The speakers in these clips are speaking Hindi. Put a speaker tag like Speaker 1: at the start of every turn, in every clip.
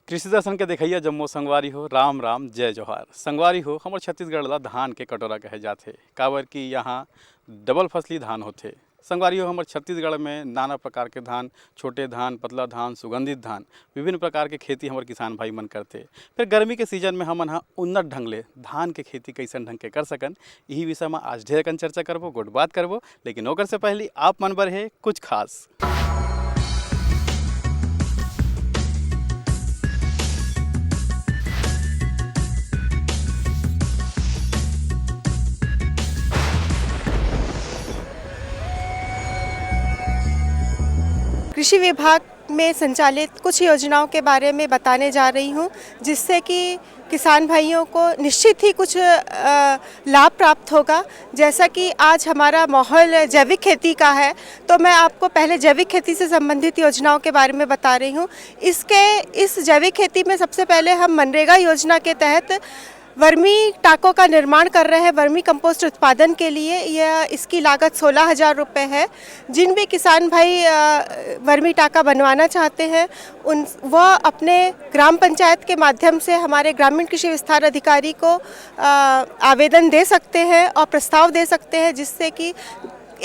Speaker 1: कृषि दर्शन के देखिए जम्मो संगवारी हो राम राम जय जोहार। संगवारी हो हमर छत्तीसगढ़ ला धान के कटोरा कहे जाथे, काबर कि यहाँ डबल फसली धान होथे। संगवारी हो हमर छत्तीसगढ़ में नाना प्रकार के धान, छोटे धान, पतला धान, सुगंधित धान, विभिन्न प्रकार के खेती हमर किसान भाई मन करते। फिर गर्मी के सीजन में हमन हा उन्नत ढंग ले धान के खेती कैसन ढंग के कर सकन, यही विषय में आज ढेर कन चर्चा करबो, गोट बात करबो। लेकिन ओकर से पहले आप मन बर है कुछ खास।
Speaker 2: कृषि विभाग में संचालित कुछ योजनाओं के बारे में बताने जा रही हूँ, जिससे कि किसान भाइयों को निश्चित ही कुछ लाभ प्राप्त होगा। जैसा कि आज हमारा माहौल जैविक खेती का है, तो मैं आपको पहले जैविक खेती से संबंधित योजनाओं के बारे में बता रही हूँ। इस जैविक खेती में सबसे पहले हम मनरेगा योजना के तहत वर्मी टाकों का निर्माण कर रहे हैं। वर्मी कंपोस्ट उत्पादन के लिए इसकी लागत 16,000 रुपये है। जिन भी किसान भाई वर्मी टाका बनवाना चाहते हैं वह अपने ग्राम पंचायत के माध्यम से हमारे ग्रामीण कृषि विस्तार अधिकारी को आवेदन दे सकते हैं और प्रस्ताव दे सकते हैं, जिससे कि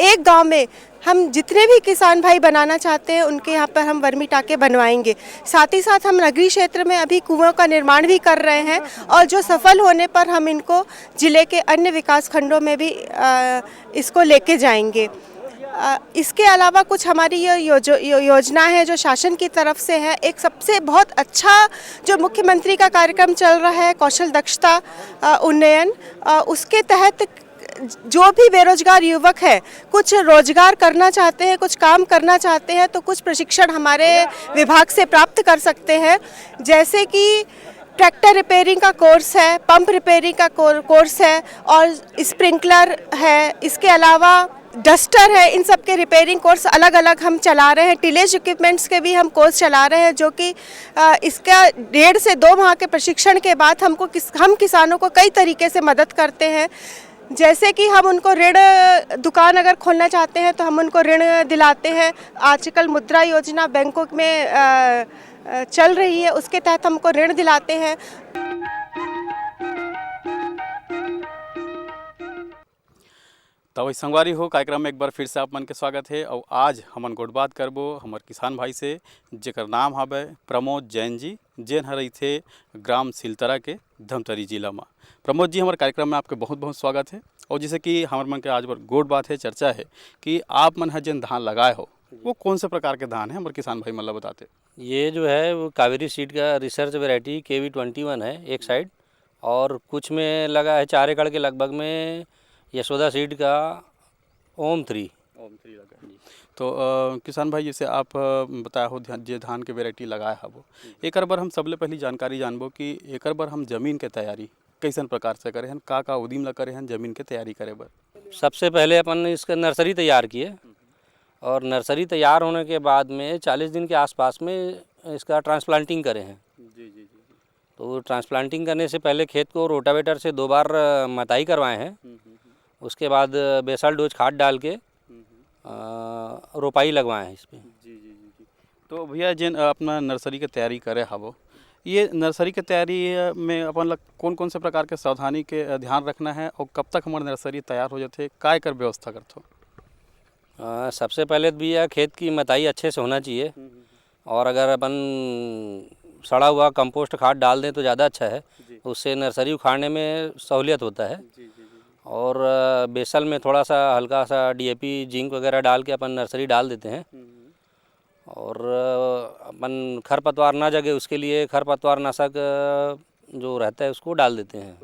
Speaker 2: एक गांव में हम जितने भी किसान भाई बनाना चाहते हैं उनके यहाँ पर हम वर्मी टाके बनवाएंगे। साथ ही साथ हम नगरीय क्षेत्र में अभी कुओं का निर्माण भी कर रहे हैं, और जो सफल होने पर हम इनको जिले के अन्य विकास खंडों में भी इसको लेके जाएंगे। इसके अलावा कुछ हमारी ये योजना है जो शासन की तरफ से है। एक सबसे बहुत अच्छा जो मुख्यमंत्री का कार्यक्रम चल रहा है कौशल दक्षता उन्नयन, उसके तहत जो भी बेरोजगार युवक है कुछ रोजगार करना चाहते हैं, कुछ काम करना चाहते हैं, तो कुछ प्रशिक्षण हमारे विभाग से प्राप्त कर सकते हैं। जैसे कि ट्रैक्टर रिपेयरिंग का कोर्स है, पंप रिपेयरिंग का कोर्स है और स्प्रिंकलर है। इसके अलावा डस्टर है। इन सब के रिपेयरिंग कोर्स अलग अलग हम चला रहे हैं। टिलेज इक्विपमेंट्स के भी हम कोर्स चला रहे हैं, जो कि इसका 1.5 से 2 माह के प्रशिक्षण के बाद हम किसानों को कई तरीके से मदद करते हैं। जैसे कि हम उनको ऋण, दुकान अगर खोलना चाहते हैं तो हम उनको ऋण दिलाते हैं। आजकल मुद्रा योजना बैंकों में चल रही है, उसके तहत हमको ऋण दिलाते हैं।
Speaker 1: तो वही संगवारी हो कार्यक्रम में एक बार फिर से आप मन के स्वागत है। और आज हमन गोट बात करबो हमार किसान भाई से, जेकर नाम हवे प्रमोद जैन जी, जेन हर थे ग्राम सिलतरा के धमतरी जिला में। प्रमोद जी, हमारे कार्यक्रम में आपके बहुत बहुत स्वागत है। और जैसे कि हमारे मन के आज बार गोट बात है, चर्चा है कि आप मन जिन धान लगाए हो वो कौन से प्रकार के धान है, हमारे किसान भाई मतलब बताते।
Speaker 3: ये जो है वो कावेरी सीड का रिसर्च वेराइटी KV21 है एक साइड, और कुछ में लगा है 4 एकड़ के लगभग में यशोदा सीड का ओम 3
Speaker 1: लगा। तो किसान भाई, जैसे आप बताया हो जे धान के वेराइटी लगाए हबो, एक बार हम सबले पहली जानकारी जानबो कि एक बार हम जमीन के तैयारी कैसन प्रकार से करे हैं, का उदीम ला करे हैं जमीन के तैयारी करे बर।
Speaker 3: सबसे पहले अपन इसका नर्सरी तैयार किए, और नर्सरी तैयार होने के बाद में 40 दिन के आसपास में इसका ट्रांसप्लांटिंग करे हैं। जी। तो ट्रांसप्लांटिंग करने से पहले खेत को रोटावेटर से 2 बार मताई करवाए हैं। उसके बाद बेसल डोज खाद डाल के रोपाई लगवाए हैं इस पर।
Speaker 1: जी। तो भैया जिन अपना नर्सरी के तैयारी करे हबो, ये नर्सरी के तैयारी में अपन कौन कौन से प्रकार के सावधानी के ध्यान रखना है, और कब तक हमारे नर्सरी तैयार हो जाते, काय कर व्यवस्था करते हो।
Speaker 3: सबसे पहले तो भैया खेत की मताई अच्छे से होना चाहिए, और अगर अपन सड़ा हुआ कंपोस्ट खाद डाल दें तो ज़्यादा अच्छा है, उससे नर्सरी उखाड़ने में सहूलियत होता है। और बेसल में थोड़ा सा हल्का सा DAP जिंक वगैरह डाल के अपन नर्सरी डाल देते हैं। और अपन खरपतवार ना जगे उसके लिए खरपतवार नाशक जो रहता है उसको डाल देते हैं।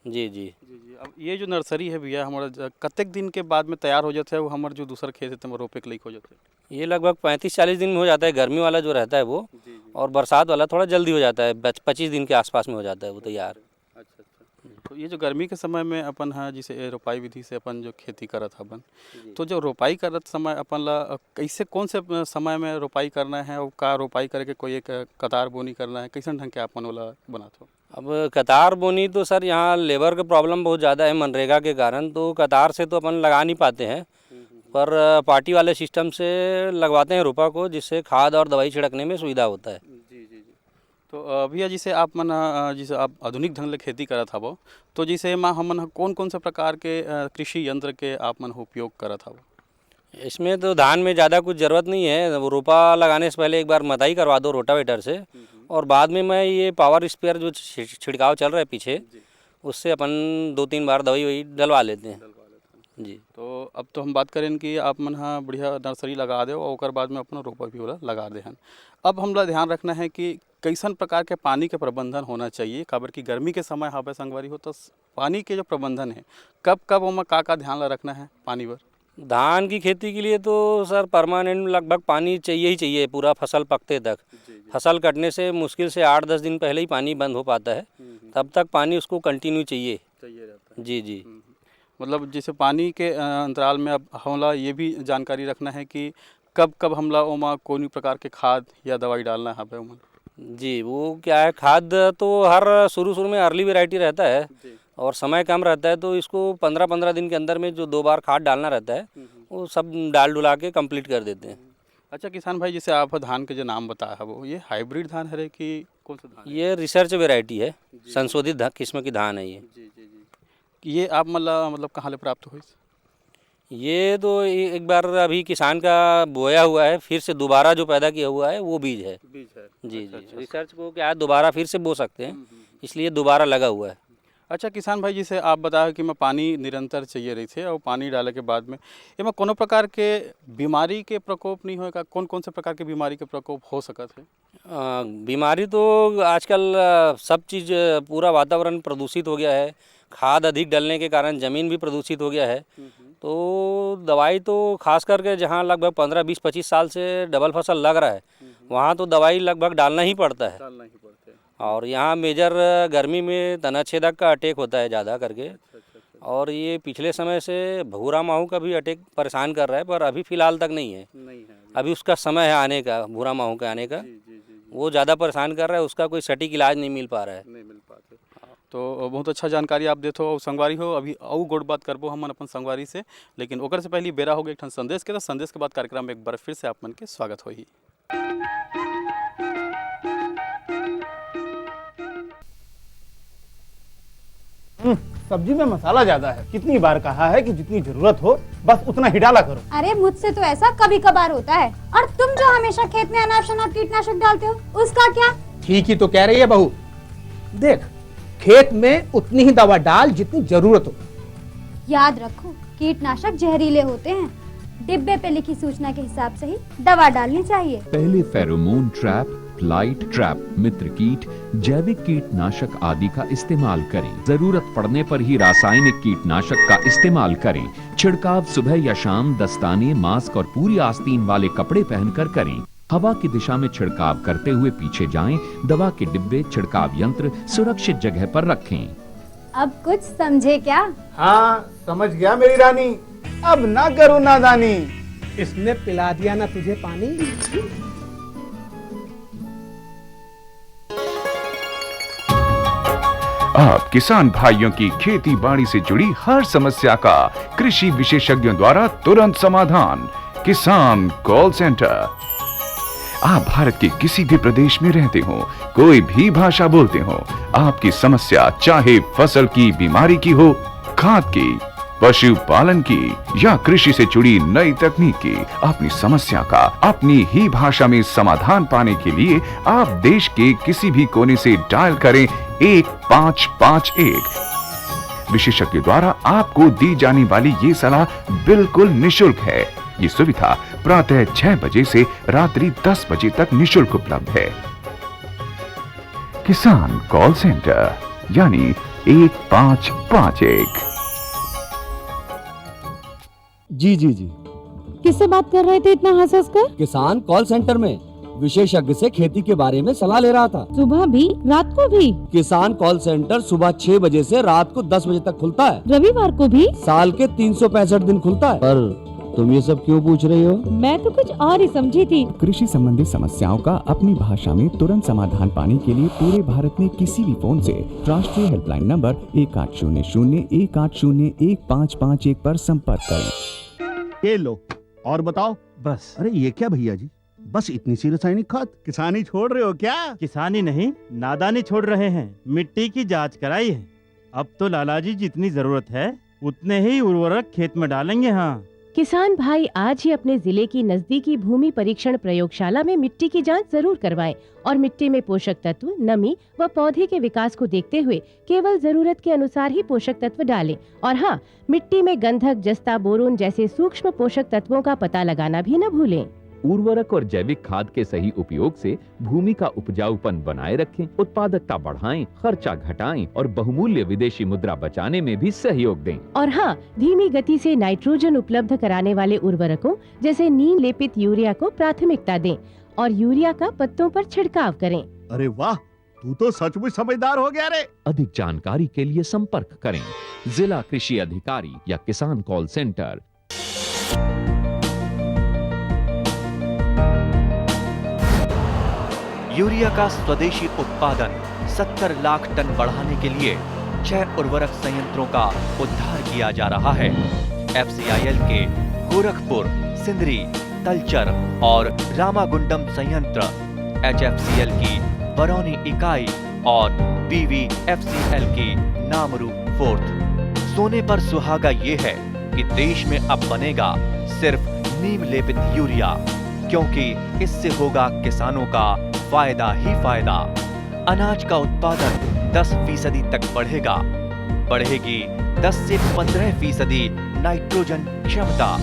Speaker 3: जी।
Speaker 1: अब ये जो नर्सरी है भैया हमारा कतेक दिन के बाद में तैयार हो जाता है, वो हमारे जो दूसरा खेत है तो रोपे के लायक हो जाता है।
Speaker 3: ये लगभग 35-40 दिन में हो जाता है। गर्मी वाला जो रहता है वो, और बरसात वाला थोड़ा जल्दी हो जाता है, 25 दिन के आसपास में हो जाता है वो तैयार।
Speaker 1: अच्छा। तो ये जो गर्मी के समय में अपन है जिसे रोपाई विधि से अपन जो खेती करत हबन, तो जो रोपाई करत समय अपन ला कैसे कौन से समय में रोपाई करना है, और का रोपाई करे के कोई एक कतार बोनी करना है, कैसे ढंग के अपन वाला बनाते हो।
Speaker 3: अब कतार बोनी तो सर यहाँ लेबर का प्रॉब्लम बहुत ज़्यादा है मनरेगा के कारण, तो कतार से तो अपन लगा नहीं पाते हैं, पर पार्टी वाले सिस्टम से लगवाते हैं रोपा को, जिससे खाद और दवाई छिड़कने में सुविधा होता है।
Speaker 1: जी। तो भैया जैसे आप मन जैसे आप आधुनिक ढंग ले खेती करत हवो तो जैसे एमा हमन कौन कौन से प्रकार के कृषि यंत्र के आप मन उपयोग करत हवो?
Speaker 3: इसमें तो धान में ज़्यादा कुछ ज़रूरत नहीं है, वो रोपा लगाने से पहले एक बार मदाई करवा दो रोटावेटर से, और बाद में मैं ये पावर स्प्रेयर जो छिड़काव चल रहा है पीछे, उससे अपन 2-3 बार दवाई वही डलवा लेते हैं जी।
Speaker 1: तो अब तो हम बात करें कि आप मन हाँ बढ़िया नर्सरी लगा दे और ओकर बाद में अपना रोपा भी वाला लगा दे हन। अब हमला ध्यान रखना है कि कैसन प्रकार के पानी के प्रबंधन होना चाहिए, काबर की गर्मी के समय हवे संगवारी हो, तो पानी के जो प्रबंधन है कब कब ओमा का ध्यान ला रखना है पानी पर?
Speaker 3: धान की खेती के लिए तो सर परमानेंट लगभग पानी चाहिए ही चाहिए पूरा फसल पकते तक। फसल कटने से मुश्किल से 8-10 दिन पहले ही पानी बंद हो पाता है, तब तक पानी उसको कंटिन्यू चाहिए
Speaker 1: रहता है।
Speaker 3: जी जी।
Speaker 1: मतलब जैसे पानी के अंतराल में अब हमला ये भी जानकारी रखना है कि कब कब हमला ओमा कोई प्रकार के खाद या दवाई डालना है ओमा?
Speaker 3: जी वो क्या है, खाद तो हर शुरू में अर्ली वेराइटी रहता है और समय कम रहता है, तो इसको 15-15 दिन के अंदर में जो 2 बार खाद डालना रहता है वो सब डाल डुला के कंप्लीट कर देते हैं।
Speaker 1: अच्छा किसान भाई, जैसे आप धान के जो नाम बताया है वो ये हाइब्रिड धान है कि कौन सा धान?
Speaker 3: ये रिसर्च वेराइटी है, संशोधित किस्म की धान है ये।
Speaker 1: ये आप मतलब कहाँ ले प्राप्त हुई?
Speaker 3: ये तो एक बार अभी किसान का बोया हुआ है, फिर से दोबारा जो पैदा किया हुआ है वो बीज है। जी जी। रिसर्च को क्या है, दोबारा फिर से बो सकते हैं, इसलिए दोबारा लगा हुआ है।
Speaker 1: अच्छा किसान भाई, जैसे आप बताया कि मैं पानी निरंतर चाहिए रही थे और पानी डाले के बाद में एमा कोनो प्रकार के बीमारी के प्रकोप नहीं होएगा? कौन कौन से प्रकार के बीमारी के प्रकोप हो सकत है?
Speaker 3: बीमारी तो आजकल सब चीज़ पूरा वातावरण प्रदूषित हो गया है, खाद अधिक डलने के कारण ज़मीन भी प्रदूषित हो गया है, तो दवाई तो खास करके जहाँ लगभग 15-20-25 साल से डबल फसल लग रहा है वहाँ तो दवाई लगभग डालना ही पड़ता है। और यहाँ मेजर गर्मी में तनाछेदक का अटैक होता है ज़्यादा करके। और ये पिछले समय से भूरा माहू का भी अटैक परेशान कर रहा है, पर अभी फ़िलहाल तक नहीं है। अभी उसका समय है आने का, भूरा माहू के आने का। वो ज़्यादा परेशान कर रहा है, उसका कोई सटीक इलाज नहीं मिल पा रहा है।
Speaker 1: तो बहुत अच्छा जानकारी आप देते हो संगवारी हो। अभी और गोड़ बात करबो हम अपन संगवारी से, लेकिन ओकर से पहले बेरा हो गया एक ठन संदेश के। तो संदेश के बाद कार्यक्रम में एक बार फिर से आप मन के स्वागत होही।
Speaker 4: सब्जी में मसाला ज्यादा है, कितनी बार कहा है कि जितनी जरूरत हो बस उतना ही डाला करो।
Speaker 5: अरे मुझसे तो ऐसा कभी कभार होता है, और तुम जो हमेशा खेत में अनाप शनाप कीटनाशक डालते हो उसका क्या?
Speaker 4: ठीक ही तो कह रही है बहू। देख, खेत में उतनी ही दवा डाल जितनी जरूरत हो।
Speaker 5: याद रखो, कीटनाशक जहरीले होते हैं, डिब्बे पे लिखी सूचना के हिसाब से ही दवा डालनी चाहिए।
Speaker 6: पहले फेरोमोन ट्रैप, फ्लाइट ट्रैप, मित्र कीट, जैविक कीटनाशक आदि का इस्तेमाल करें। जरूरत पड़ने पर ही रासायनिक कीटनाशक का इस्तेमाल करें। छिड़काव सुबह या शाम दस्ताने, मास्क और पूरी आस्तीन वाले कपड़े पहनकर करें। हवा की दिशा में छिड़काव करते हुए पीछे जाएं। दवा के डिब्बे, छिड़काव यंत्र सुरक्षित जगह पर रखें।
Speaker 5: अब कुछ समझे क्या?
Speaker 4: हाँ समझ गया मेरी रानी, अब ना करो नादानी। इसने पिला दिया ना तुझे पानी।
Speaker 7: आप किसान भाइयों की खेती बाड़ी से जुड़ी हर समस्या का कृषि विशेषज्ञों द्वारा तुरंत समाधान। किसान कॉल सेंटर। आप भारत के किसी भी प्रदेश में रहते हो, कोई भी भाषा बोलते हो, आपकी समस्या चाहे फसल की बीमारी की हो, खाद की, पशुपालन की या कृषि से जुड़ी नई तकनीक की, अपनी समस्या का अपनी ही भाषा में समाधान पाने के लिए आप देश के किसी भी कोने से डायल करें 1551। विशेषज्ञ द्वारा आपको दी जाने वाली ये सलाह बिल्कुल निशुल्क है। ये सुविधा प्रातः 6 बजे से रात्रि 10 बजे तक निशुल्क उपलब्ध है। किसान कॉल सेंटर यानी 1551।
Speaker 8: जी
Speaker 9: किससे बात कर रहे थे इतना हंस हंस कर?
Speaker 8: किसान कॉल सेंटर में विशेषज्ञ से खेती के बारे में सलाह ले रहा था।
Speaker 9: सुबह भी रात को भी?
Speaker 8: किसान कॉल सेंटर सुबह 6 बजे से रात को 10 बजे तक खुलता है।
Speaker 9: रविवार को भी?
Speaker 8: साल के 365 दिन खुलता है। पर तुम ये सब क्यों पूछ रही हो?
Speaker 9: मैं तो कुछ और ही समझी थी।
Speaker 10: कृषि संबंधी समस्याओं का अपनी भाषा में तुरंत समाधान पाने के लिए पूरे भारत में किसी भी फोन से राष्ट्रीय हेल्पलाइन नंबर 1800-1801-551 पर संपर्क करें।
Speaker 11: ये लो और बताओ।
Speaker 4: बस।
Speaker 11: अरे ये क्या भैया जी,
Speaker 4: बस इतनी सी रासायनिक खाद? किसानी छोड़ रहे हो क्या?
Speaker 11: किसानी नहीं, नादानी छोड़ रहे हैं। मिट्टी की जांच कराई है। अब तो लालाजी जितनी जरूरत है उतने ही उर्वरक खेत में डालेंगे। हाँ,
Speaker 9: किसान भाई आज ही अपने जिले की नजदीकी भूमि परीक्षण प्रयोगशाला में मिट्टी की जांच जरूर करवाएं और मिट्टी में पोषक तत्व, नमी व पौधे के विकास को देखते हुए केवल जरूरत के अनुसार ही पोषक तत्व डालें। और हाँ, मिट्टी में गंधक, जस्ता, बोरोन जैसे सूक्ष्म पोषक तत्वों का पता लगाना भी न भूलें।
Speaker 6: उर्वरक और जैविक खाद के सही उपयोग से भूमि का उपजाऊपन बनाए रखें, उत्पादकता बढ़ाएं, खर्चा घटाएं और बहुमूल्य विदेशी मुद्रा बचाने में भी सहयोग दें।
Speaker 9: और हाँ, धीमी गति से नाइट्रोजन उपलब्ध कराने वाले उर्वरकों जैसे नीम लेपित यूरिया को प्राथमिकता दें और यूरिया का पत्तों पर छिड़काव करें।
Speaker 4: अरे वाह, तू तो सचमुच समझदार हो गया रे।
Speaker 6: अधिक जानकारी के लिए संपर्क करें जिला कृषि अधिकारी या किसान कॉल सेंटर।
Speaker 12: यूरिया का स्वदेशी उत्पादन 70 लाख टन बढ़ाने के लिए 6 उर्वरक संयंत्रों का उद्धार किया जा रहा है। FCIL के गोरखपुर, सिंदरी, तलचर और रामागुंडम संयंत्र, HFCL की बरौनी इकाई और BVFCL की नामरू फोर्थ। सोने पर सुहागा ये है कि देश में अब बनेगा सिर्फ नीम लेपित यूरिया, क्योंकि इससे होगा किसानों का फायदा ही फायदा। अनाज का उत्पादन 10% तक बढ़ेगा। बढ़ेगी 10 से 15% नाइट्रोजन क्षमता।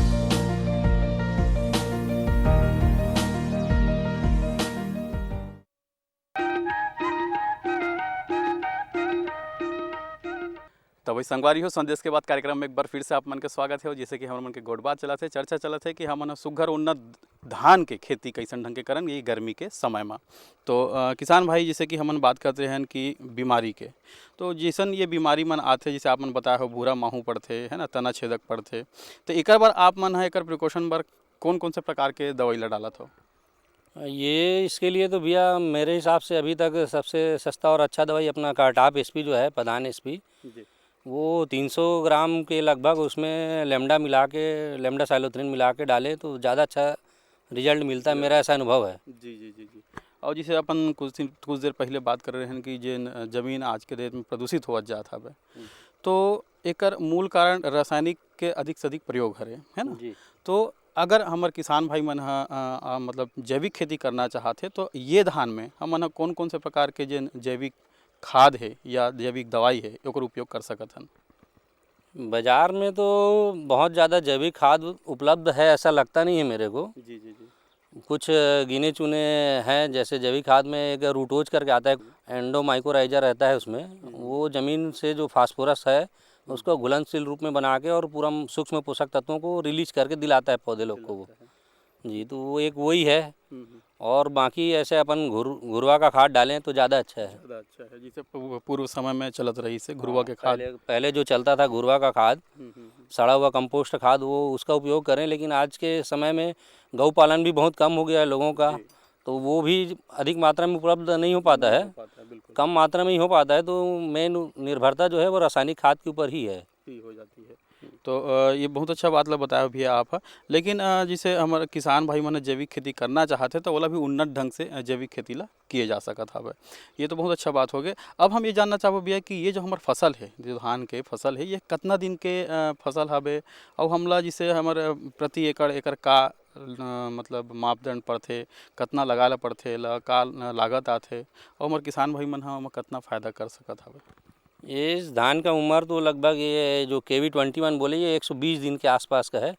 Speaker 1: तो वही संगवारी हो संदेश के बाद कार्यक्रम में एक बार फिर से आप मन के स्वागत है। जैसे कि हम मन के गोडबात चला थे, चर्चा चला थे कि हम सुघर उन्नत धान के खेती कैसन ढंग के करन ये गर्मी के समय में। तो किसान भाई, जैसे कि हम बात करते हैं कि बीमारी के, तो जैसन ये बीमारी मन आते, जैसे आप मन बताया हो भूरा माहू पड़ते है ना, तना छेदक पड़ते, तो एक बार आप मन है एक प्रिकॉशन बार कौन कौन से प्रकार के दवाई ला डालत हो?
Speaker 3: ये इसके लिए तो भैया मेरे हिसाब से अभी तक सबसे सस्ता और अच्छा दवाई अपना कार्टाप SP जो है, प्रधान SP, वो 300 ग्राम के लगभग उसमें लेमडा मिला के, लेमडा साइलोथ्रिन मिला के डाले तो ज़्यादा अच्छा रिजल्ट मिलता है। मेरा ऐसा अनुभव है।
Speaker 1: जी। और जैसे अपन कुछ देर पहले बात कर रहे हैं कि जे जमीन आज के डेट में प्रदूषित हो जाता है, तो एकर मूल कारण रासायनिक के अधिक से अधिक प्रयोग है ना। तो अगर हमारे किसान भाई मन मतलब जैविक खेती करना चाहते तो ये धान में हम कौन कौन से प्रकार के जे जैविक खाद है या जैविक दवाई है ओकर उपयोग कर सकत हन?
Speaker 3: बाज़ार में तो बहुत ज़्यादा जैविक खाद उपलब्ध है ऐसा लगता नहीं है मेरे को।
Speaker 1: जी।
Speaker 3: कुछ गिने चुने हैं, जैसे जैविक खाद में एक रूटोज करके आता है, एंडोमाइकोराइजा रहता है उसमें, वो ज़मीन से जो फास्फोरस है उसको घुलनशील रूप में बना के और पूरा सूक्ष्म पोषक तत्वों को रिलीज करके दिलाता है पौधे लोग को वो। जी, तो वो एक वही है। और बाकी ऐसे अपन घुरवा का खाद डालें तो ज़्यादा अच्छा है।
Speaker 1: जैसे पूर्व समय में चलत रही से घुरवा के खाद,
Speaker 3: पहले जो चलता था घुरवा का खाद, सड़ा हुआ कंपोस्ट खाद, वो उसका उपयोग करें। लेकिन आज के समय में गौ पालन भी बहुत कम हो गया है लोगों का, तो वो भी अधिक मात्रा में उपलब्ध नहीं हो पाता है, कम मात्रा में ही हो पाता है। तो मेन निर्भरता जो है वो रासायनिक खाद के ऊपर ही है,
Speaker 1: हो जाती है। तो ये बहुत अच्छा बात बताया भैया आप। लेकिन जैसे हमारे किसान भाई मन जैविक खेती करना चाहते तो वाला भी उन्नत ढंग से जैविक खेती ला किए जा सकता है। ये तो बहुत अच्छा बात हो गया। अब हम ये जानना चाहबो भैया कि ये जो हमार फसल है, जो धान के फसल है, ये कितना दिन के फसल हवे और हमला जिसे हमारे प्रति एकड़ का मतलब मापदंड पड़ते, कितना लगाला पड़ते, का लागत आते और हमारे किसान भाई मन हम कितना फ़ायदा कर सकत हवे?
Speaker 3: ये इस धान का उम्र तो लगभग ये जो KV21 बोले ये 120 दिन के आसपास का है।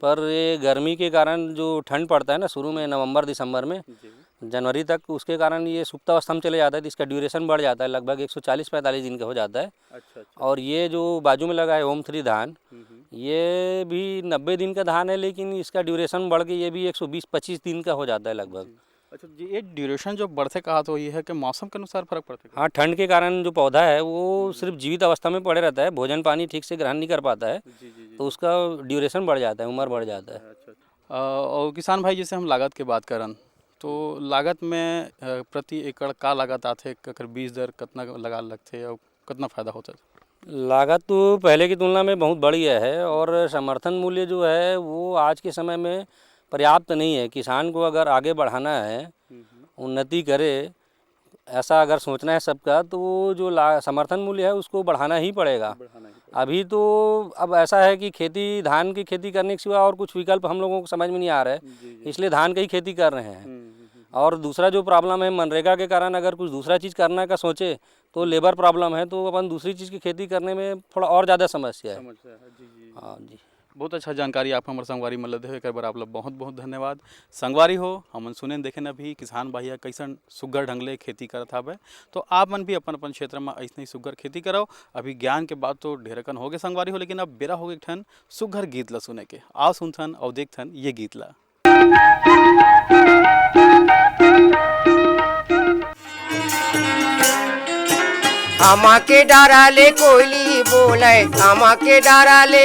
Speaker 3: पर ये गर्मी के कारण जो ठंड पड़ता है ना शुरू में नवंबर दिसंबर में जनवरी तक, उसके कारण ये सुप्तावस्था में चले जाता है, तो इसका ड्यूरेशन बढ़ जाता है, लगभग 140-45 दिन का हो जाता है। और ये जो बाजू में लगा है ओम 3 धान, ये भी 90 दिन का धान है, लेकिन इसका ड्यूरेशन बढ़ के ये भी 120-25 दिन का हो जाता है लगभग।
Speaker 1: अच्छा जी, ये ड्यूरेशन जो बढ़ते कहा तो ये है कि मौसम के अनुसार फर्क पड़ता है?
Speaker 3: हाँ, ठंड के कारण जो पौधा है वो सिर्फ जीवित अवस्था में पड़े रहता है, भोजन पानी ठीक से ग्रहण नहीं कर पाता है, तो उसका ड्यूरेशन बढ़ जाता है, उम्र बढ़ जाता है।
Speaker 1: और किसान भाई जैसे हम लागत की बात करन तो लागत में प्रति एकड़ का लागत आते, अगर बीज दर कितना लगा लगते और कितना फ़ायदा होता है?
Speaker 3: लागत तो पहले की तुलना में बहुत बढ़ी है और समर्थन मूल्य जो है वो आज के समय में पर्याप्त नहीं है। किसान को अगर आगे बढ़ाना है, उन्नति करे, ऐसा अगर सोचना है सबका, तो वो जो समर्थन मूल्य है उसको बढ़ाना ही पड़ेगा। अभी तो अब ऐसा है कि खेती, धान की खेती करने के सिवा और कुछ विकल्प हम लोगों को समझ में नहीं आ रहा है, इसलिए धान की ही खेती कर रहे हैं। और दूसरा जो प्रॉब्लम है, मनरेगा के कारण अगर कुछ दूसरा चीज़ करने का सोचे तो लेबर प्रॉब्लम है, तो अपन दूसरी चीज़ की खेती करने में थोड़ा और ज़्यादा समस्या है। हाँ जी,
Speaker 1: बहुत अच्छा जानकारी आप हमारे संगवारी में लदे हो। एक बार आप लोग बहुत बहुत धन्यवाद। संगवारी हो, हमन सुने देखे न भी किसान भाइया कैसन सुग्घर ढंग ले खेती करत हवे, तो आप मन भी अपन अपन क्षेत्र में ऐसे ही सुग्घर खेती करो। अभी ज्ञान के बात तो ढेरकन हो गए संगवारी हो, लेकिन अब बेरा हो गए ठन सुग्घर गीत ला सुने के। आओ सुनथन और देखथन ये गीत ला।
Speaker 13: आमा के डाराले कोयली बोले, आमा के डाराले,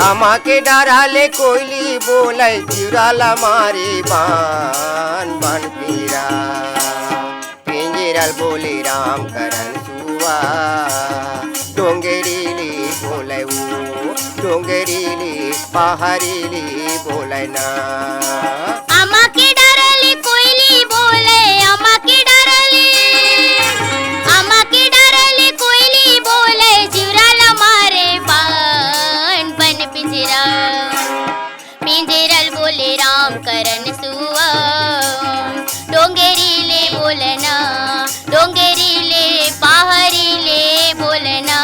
Speaker 13: आमा के डाराले कोयली बोले, चिराला मारी बान बन पीरा, पिंजरल बोले राम करन सुआ, डोंगरीली बोले वो, डोंगरीली पहाड़ीली बोले ना।
Speaker 14: आमा के डाराले कोयली बोले, आमा के डाराले, आमा के डाराले कोयली बोले, चिराला मारे बान बन पिंजरा, पिंजरल बोले राम करन सुआ, डोंगरीले बोलना, डोंगरीले पहाड़ीले बोलना।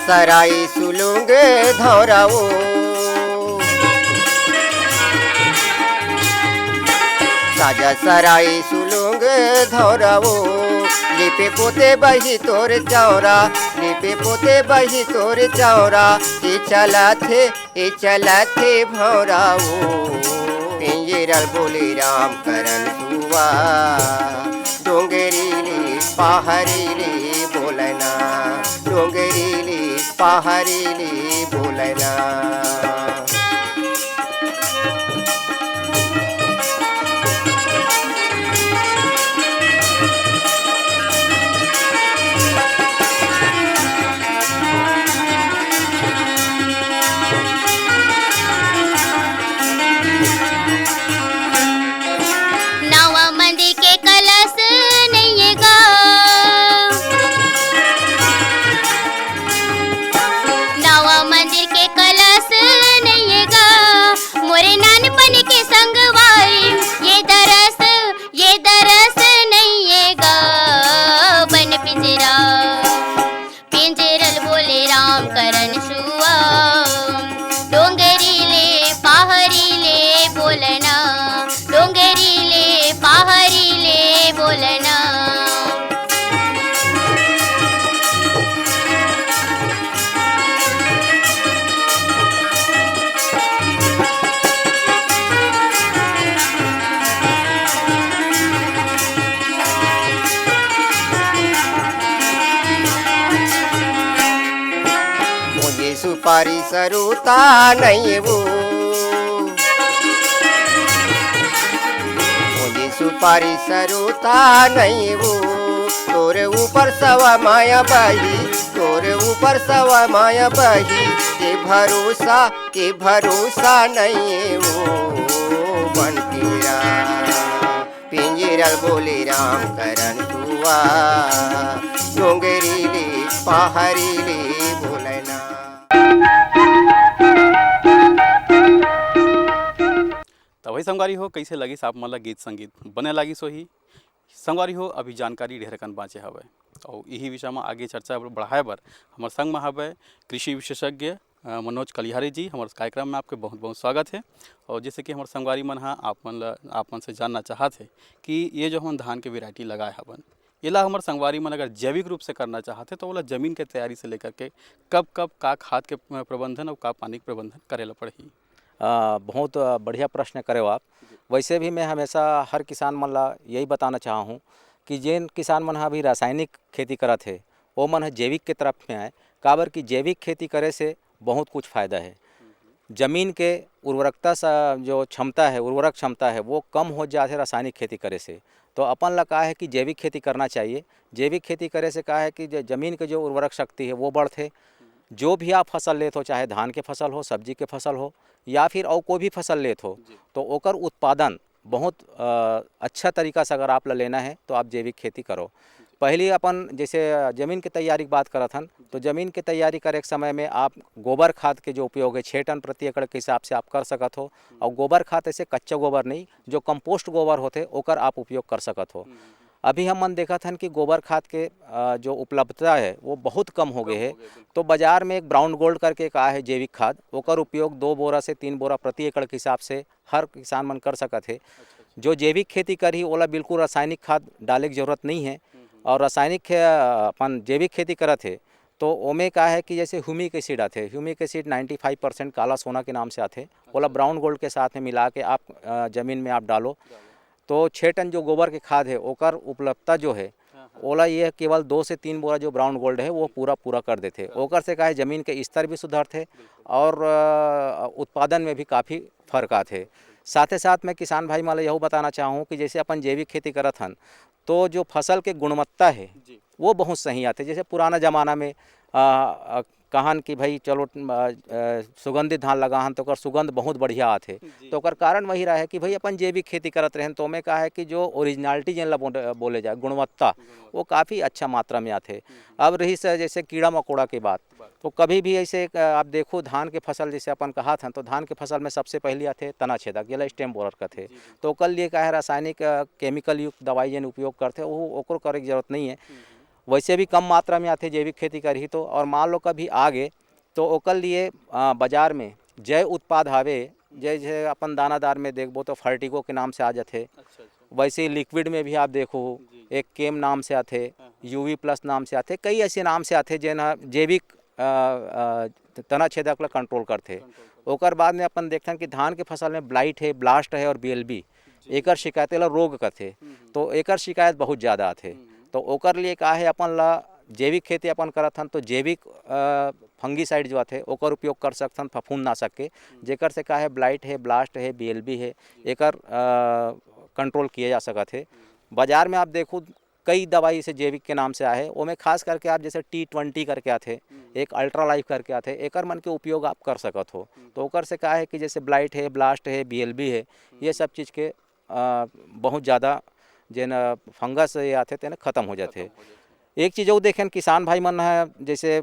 Speaker 13: सराई सुलूंगे धौराओ, साजा सराई सुलूंगे धौराओ, लिपे पोते बही तोर चौरा, लिपे पोते बही तोर चौरा, ये चला थे भौराओ, पिंजरल बोले राम करन सुआ, डोंगरीली पहाड़ीली बोलना, डोंगरीली पहाड़ीली बोलना।
Speaker 14: नवा मंदिर के कलश नहीं गा, नवा मंदिर के कलश नहीं गा, मोरे नानपन के संगवारी, ये दरस नहीं गा, बन पिंजरा, पिंजरल बोले राम करन सुआ, डोंगरीले पहाड़ीले बोलना, डोंगरीले पहाड़ीले बोलना।
Speaker 13: मुझे सुपारी सरूता नहीं वो, मुझे सुपारी सरूता नहीं वो, तोरे ऊपर सवा माया बही, तोरे ऊपर सवा माया बही, के भरोसा नहीं वो, बन पीरा, पिंजरल बोले राम करन सुआ, डोंगरीली पहाड़ीली बोलना।
Speaker 1: तो वही संगवारी हो, कैसे लगी आप मन ला गीत संगीत बने लगी सोही संगवारी हो। अभी जानकारी ढेरकन बाँचे हवे और यही विषय में आगे चर्चा बढ़ाए बर हमारे संग में हवे कृषि विशेषज्ञ मनोज कलिहारी जी। हमारे कार्यक्रम में आपके बहुत बहुत स्वागत है। और जैसे कि हमारे संगवारी मन आप मन से जानना चाहते हैं कि ये जो हम धान के वेराइटी लगाए हवन, ये ला हमारे संगवारी मन अगर जैविक रूप से करना चाहते तो वो ज़मीन के तैयारी से लेकर के कब कब का खाद के प्रबंधन और का पानी के प्रबंधन करेला पड़ही।
Speaker 15: बहुत बढ़िया प्रश्न करे हो आप। वैसे भी मैं हमेशा हर किसान मन ला यही बताना चाहा हूँ कि जिन किसान मन अभी रासायनिक खेती करत है वो मन जैविक के तरफ में आए, काबर की जैविक खेती करे से बहुत कुछ फ़ायदा है। ज़मीन के उर्वरकता जो क्षमता है, उर्वरक क्षमता है, वो कम हो जाते रासायनिक खेती करे से। तो अपन ला कहा है कि जैविक खेती करना चाहिए। जैविक खेती करे से कहा है कि ज़मीन के जो उर्वरक शक्ति है वो बढ़ते। जो भी आप फसल लेते हो, चाहे धान के फसल हो, सब्जी के फसल हो, या फिर और कोई भी फसल लेते हो, तो ओकर उत्पादन बहुत अच्छा तरीका से अगर आप लेना है तो आप जैविक खेती करो। पहले अपन जैसे ज़मीन की तैयारी की बात करत हन, तो ज़मीन की तैयारी करे के समय में आप गोबर खाद के जो उपयोग है 6 टन प्रति एकड़ के हिसाब से आप कर सकत हो। और गोबर खाद ऐसे कच्चा गोबर नहीं, जो कंपोस्ट गोबर होते ओकर आप उपयोग कर सकत हो। अभी हम मन देखत हन कि गोबर खाद के जो उपलब्धता है वो बहुत कम हो गए है। तो बाजार में एक ब्राउन गोल्ड करके का है जैविक खाद, ओकर उपयोग 2 बोरा से 3 बोरा प्रति एकड़ के हिसाब से हर किसान मन कर सकत है। जो जैविक खेती करी ओला बिल्कुल रासायनिक खाद डाले की जरूरत नहीं है। और रासायनिक अपन जैविक खेती करत है तो ओमे का है कि जैसे ह्यूमिक एसिड आते, ह्यूमिक एसिड 95% काला सोना के नाम से आते, ओला ब्राउन गोल्ड के साथ में मिला के आप ज़मीन में आप डालो तो 6 टन जो गोबर के खाद है ओकर उपलब्धता जो है ओला ये केवल 2 से 3 बोरा जो ब्राउन गोल्ड है वो पूरा कर देते। ओकर से का है ज़मीन के स्तर भी सुधरते और उत्पादन में भी काफ़ी फर्क आते। साथ ही साथ मैं किसान भाई माला यही बताना चाहूँ कि जैसे अपन जैविक खेती करत हन तो जो फसल के गुणवत्ता है वो बहुत सही आते। जैसे पुराना ज़माना में कहन कि भाई चलो सुगंधित धान लगाहन तो ओकर सुगंध बहुत बढ़िया आते। तो ओकर कारण वही रहा है कि भाई अपन जैविक खेती करत रहें तो मैं कहा है कि जो ओरिजिनलिटी जिन ला बोले जाए गुणवत्ता वो काफ़ी अच्छा मात्रा में आते। अब रही से जैसे कीड़ा मकोड़ा की बात, तो कभी भी ऐसे आप देखो धान के फसल जैसे अपन कहा था तो धान के फसल में सबसे पहले आते तना छेदक या स्टेम बोरर का थे। तो ओकर लिए का है रासायनिक केमिकल युक्त दवाई जिन उपयोग करते वो ओकर करे की जरूरत नहीं है। वैसे भी कम मात्रा में आते जैविक खेती करी तो, और मान लो कभी आगे तो ओकर लिए बाजार में जैव उत्पाद हावे, जैसे अपन दानादार में देखबो तो फर्टिगो के नाम से आ जाते। वैसे ही लिक्विड में भी आप देखो एक केम नाम से आते, यूवी प्लस नाम से आते, कई ऐसे नाम से आते जिन जैविक तना छेदक ला कंट्रोल करते। ओकर बाद में अपन देखते कि धान के फसल में ब्लाइट है, ब्लास्ट है और BLB एकर शिकायत ला रोग करते। तो एकर शिकायत बहुत ज़्यादा आते। तो ओकर लिए का है अपन ला जैविक खेती अपन करत हन तो जैविक फंगीसाइड जो आते ओकर उपयोग कर सकथन फफूंदनाशक के, जेकर से का है ब्लाइट है, ब्लास्ट है, BLB है, एकर कंट्रोल किया जा सकत है। बाजार में आप देखो कई दवाई से जैविक के नाम से आए, ओमें खास करके आप जैसे T20 करके आते, एक अल्ट्रा लाइफ करके आते, एकर मन के उपयोग आप कर सकत हो। तो ओकर से का है कि जैसे ब्लाइट है, ब्लास्ट है, BLB है, ये सब चीज़ के बहुत ज़्यादा जिन फंगस ये आते तेने ख़त्म हो जाते। एक चीज़ वो देखें किसान भाई मन है जैसे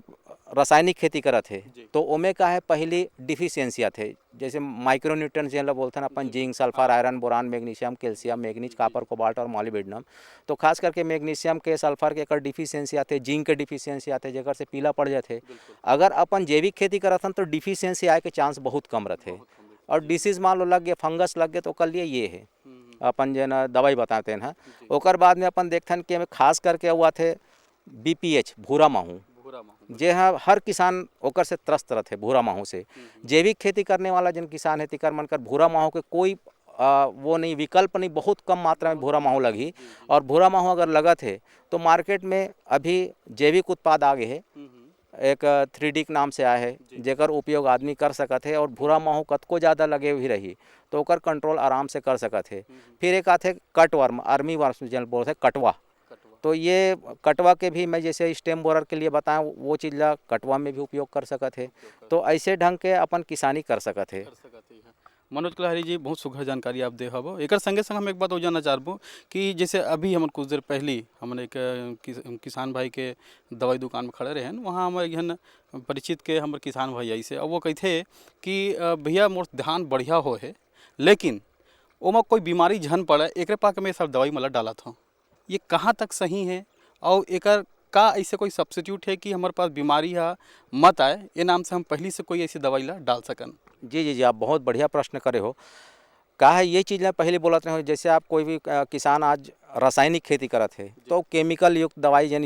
Speaker 15: रासायनिक खेती करत है तो ओमे का है पहली डिफिशियंसी आते, जैसे माइक्रोन्यूट्रिएंट जिन बोलते हैं अपन zinc, sulphur, iron, boron, magnesium, calcium, manganese, copper, cobalt और मॉलिब्डेनम। तो खास करके मैग्नीशियम के, सल्फर के एकर डिफिशियंसी आते, जिंक के डिफिशियंसी आते, जेकर से पीला पड़ जाते। अगर अपन जैविक खेती करत हन तो डिफिशियंसी आए के चांस बहुत कम रहते। और डिसीज मान लो लग गए, फंगस लग गए तो ओकर लिए ये है अपन जो ना दवाई बताते हैं। ओकर बाद में अपन देखते हैं कि हमें खास करके हुआ थे BPH भूरा माहू, जे हाँ हर किसान ओकर से त्रस्त रहते भूरा माहू से। जैविक खेती करने वाला जिन किसान है तिकर मन कर भूरा माहू के कोई वो नहीं विकल्प नहीं, बहुत कम मात्रा में भूरा माहू लगी। और भूरा माहू अगर लगत है तो मार्केट में अभी जैविक उत्पाद आ गए है, एक 3D के नाम से आया है जेकर उपयोग आदमी कर सकत है। और भूरा माहू कतको ज़्यादा लगे भी रही तो ओकर कंट्रोल आराम से कर सकत है। फिर एक आते कट वर्म, आर्मी वर्म जिन बोलते हैं कटवा, तो ये कटवा के भी मैं जैसे स्टेम बोरर के लिए बताएं वो चीज़ ला कटवा में भी उपयोग कर सकत है। तो ऐसे ढंग के अपन किसानी कर सकत है।
Speaker 1: मनोज कलहरी जी बहुत सुघर जानकारी आप दे हबो। एक संगे संग हम एक बात और जानना चाहबो कि जैसे अभी हम कुछ देर पहले हम एक किसान भाई के दवाई दुकान में खड़े रहे, वहाँ हमारे यहाँ परिचित के हमारे किसान भाई ऐसे अब वो कहते कि भैया मोर धान बढ़िया हो है लेकिन ओमा कोई बीमारी झन पड़े एक पाक में सब दवाई मतलब डाला था, ये कहाँ तक सही है और एकर का ऐसे कोई सब्सिट्यूट है कि हमारे पास बीमारी है मत आए ये नाम से हम पहले से कोई ऐसी दवाई ला डाल सकन?
Speaker 15: जी जी जी, आप बहुत बढ़िया प्रश्न करे हो। कहा है ये चीज़ मैं पहले बोलते रहे, जैसे आप कोई भी किसान आज रासायनिक खेती करत है तो केमिकल युक्त दवाई जन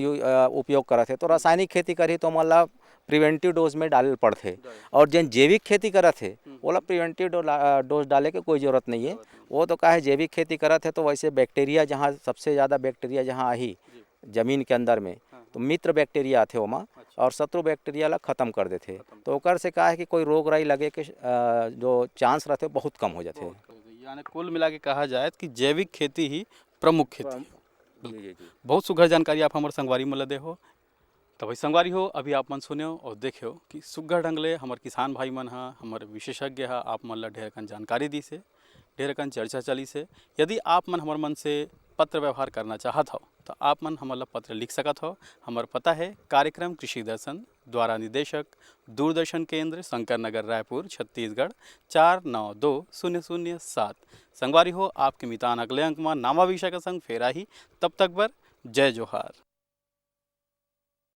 Speaker 15: उपयोग करत है, तो रासायनिक खेती करी तो मतलब प्रिवेंटिव डोज में डाले पड़ते। और जन जैविक खेती करत है बोला प्रिवेंटिव डोज डाले के कोई ज़रूरत नहीं है। वो तो कहा है जैविक खेती करत है तो वैसे बैक्टीरिया जहाँ सबसे ज़्यादा बैक्टीरिया जहाँ आई ज़मीन के अंदर में तो मित्र बैक्टीरिया आते ओमा और शत्रु बैक्टीरिया ला खत्म कर देते। तो ओकर से का है कि कोई रोग राई लगे के जो चांस रहते बहुत कम हो जाते।
Speaker 1: यानी कुल मिला के कहा जाए कि जैविक खेती ही प्रमुख खेती है। बहुत सुघर जानकारी आप हमारे संगवारी में लदे हो। तो भाई संगवारी हो, अभी आप मन सुनो और देखियो कि सुघर ढंग ले हमारे किसान भाई मन हा, हमारे विशेषज्ञ हा, आप मन ला ढेर कन जानकारी दी से, ढेर कन चर्चा चली से। यदि आप मन हमारे मन से पत्र व्यवहार करना चाहत हो तो आप मन हमारा पत्र लिख सकत हो। हमारा पता है कार्यक्रम कृषि दर्शन, द्वारा निदेशक दूरदर्शन केंद्र, शंकर नगर, रायपुर, छत्तीसगढ़ 492007। संगवारी हो, आपके मितान अगले अंक में नामा विषय का संग फेरा ही। तब तक बर जय जोहार।